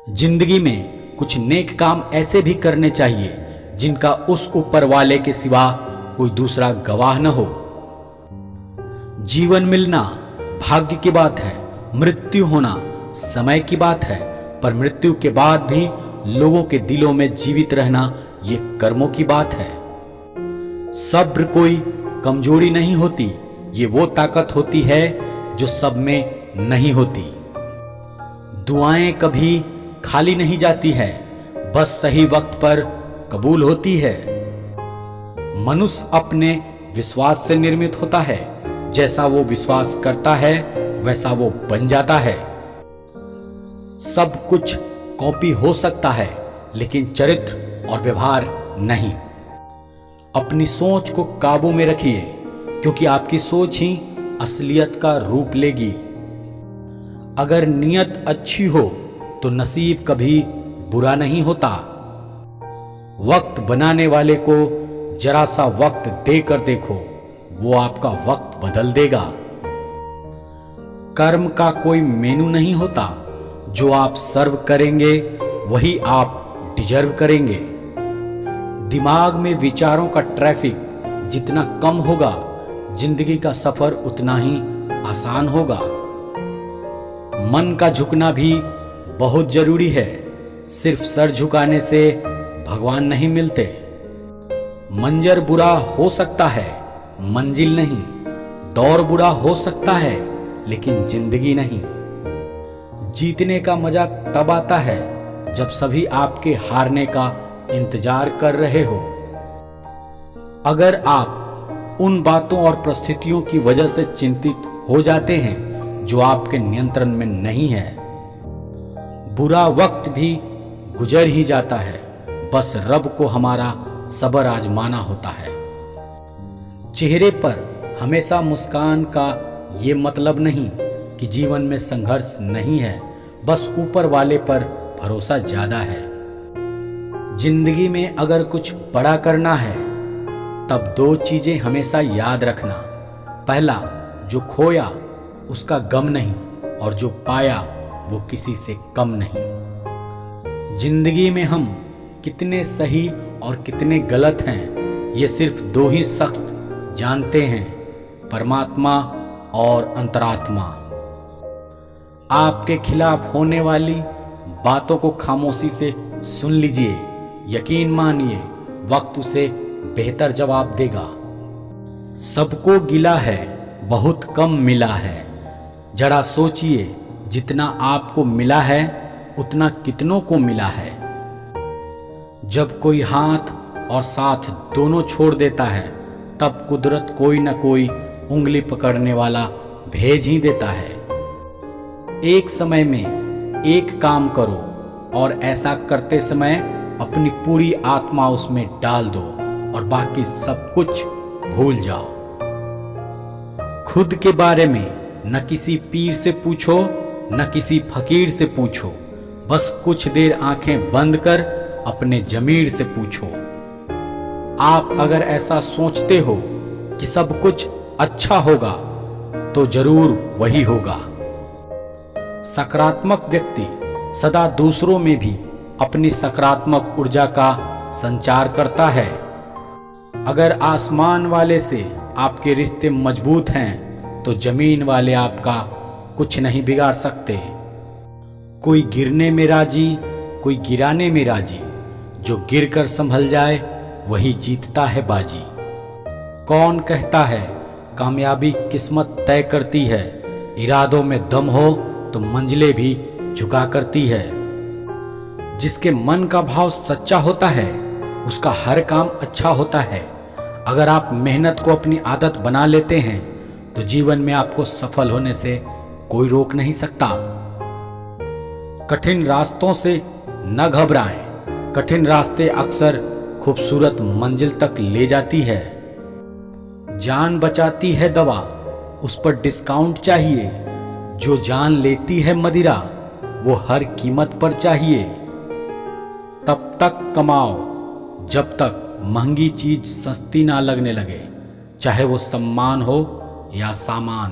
जिंदगी में कुछ नेक काम ऐसे भी करने चाहिए जिनका उस ऊपर वाले के सिवा कोई दूसरा गवाह न हो। जीवन मिलना भाग्य की बात है, मृत्यु होना समय की बात है, पर मृत्यु के बाद भी लोगों के दिलों में जीवित रहना ये कर्मों की बात है। सब्र कोई कमजोरी नहीं होती, ये वो ताकत होती है जो सब में नहीं होती। दुआएं कभी खाली नहीं जाती है, बस सही वक्त पर कबूल होती है। मनुष्य अपने विश्वास से निर्मित होता है, जैसा वो विश्वास करता है वैसा वो बन जाता है। सब कुछ कॉपी हो सकता है, लेकिन चरित्र और व्यवहार नहीं। अपनी सोच को काबू में रखिए, क्योंकि आपकी सोच ही असलियत का रूप लेगी। अगर नीयत अच्छी हो तो नसीब कभी बुरा नहीं होता। वक्त बनाने वाले को जरा सा वक्त देकर देखो, वो आपका वक्त बदल देगा। कर्म का कोई मेनू नहीं होता, जो आप सर्व करेंगे वही आप डिजर्व करेंगे। दिमाग में विचारों का ट्रैफिक जितना कम होगा, जिंदगी का सफर उतना ही आसान होगा। मन का झुकना भी बहुत जरूरी है, सिर्फ सर झुकाने से भगवान नहीं मिलते। मंजर बुरा हो सकता है, मंजिल नहीं। दौर बुरा हो सकता है, लेकिन जिंदगी नहीं। जीतने का मजा तब आता है जब सभी आपके हारने का इंतजार कर रहे हो। अगर आप उन बातों और परिस्थितियों की वजह से चिंतित हो जाते हैं जो आपके नियंत्रण में नहीं है, बुरा वक्त भी गुजर ही जाता है, बस रब को हमारा सब्र आजमाना होता है। चेहरे पर हमेशा मुस्कान का ये मतलब नहीं कि जीवन में संघर्ष नहीं है, बस ऊपर वाले पर भरोसा ज्यादा है। जिंदगी में अगर कुछ बड़ा करना है तब दो चीजें हमेशा याद रखना। पहला, जो खोया उसका गम नहीं, और जो पाया वो किसी से कम नहीं। जिंदगी में हम कितने सही और कितने गलत हैं, ये सिर्फ दो ही शख्स जानते हैं, परमात्मा और अंतरात्मा। आपके खिलाफ होने वाली बातों को खामोशी से सुन लीजिए, यकीन मानिए वक्त उसे बेहतर जवाब देगा। सबको गिला है, बहुत कम मिला है। जरा सोचिए, जितना आपको मिला है उतना कितनों को मिला है। जब कोई हाथ और साथ दोनों छोड़ देता है, तब कुदरत कोई न कोई उंगली पकड़ने वाला भेज ही देता है। एक समय में एक काम करो, और ऐसा करते समय अपनी पूरी आत्मा उसमें डाल दो और बाकी सब कुछ भूल जाओ। खुद के बारे में न किसी पीर से पूछो, न किसी फकीर से पूछो, बस कुछ देर आंखें बंद कर अपने जमीर से पूछो। आप अगर ऐसा सोचते हो कि सब कुछ अच्छा होगा, तो जरूर वही होगा। सकारात्मक व्यक्ति सदा दूसरों में भी अपनी सकारात्मक ऊर्जा का संचार करता है। अगर आसमान वाले से आपके रिश्ते मजबूत हैं, तो जमीन वाले आपका कुछ नहीं बिगाड़ सकते। कोई गिरने में राजी, कोई गिराने में राजी। जो गिरकर संभल जाए वही जीतता है बाजी। कौन कहता है कामयाबी किस्मत तय करती है? इरादों में दम हो तो मंजिलें भी झुका करती है। जिसके मन का भाव सच्चा होता है, उसका हर काम अच्छा होता है। अगर आप मेहनत को अपनी आदत बना लेते हैं, तो जीवन में आपको सफल होने से कोई रोक नहीं सकता। कठिन रास्तों से न घबराएं। कठिन रास्ते अक्सर खूबसूरत मंजिल तक ले जाती है। जान बचाती है दवा, उस पर डिस्काउंट चाहिए। जो जान लेती है मदिरा, वो हर कीमत पर चाहिए। तब तक कमाओ जब तक महंगी चीज सस्ती ना लगने लगे, चाहे वो सम्मान हो या सामान।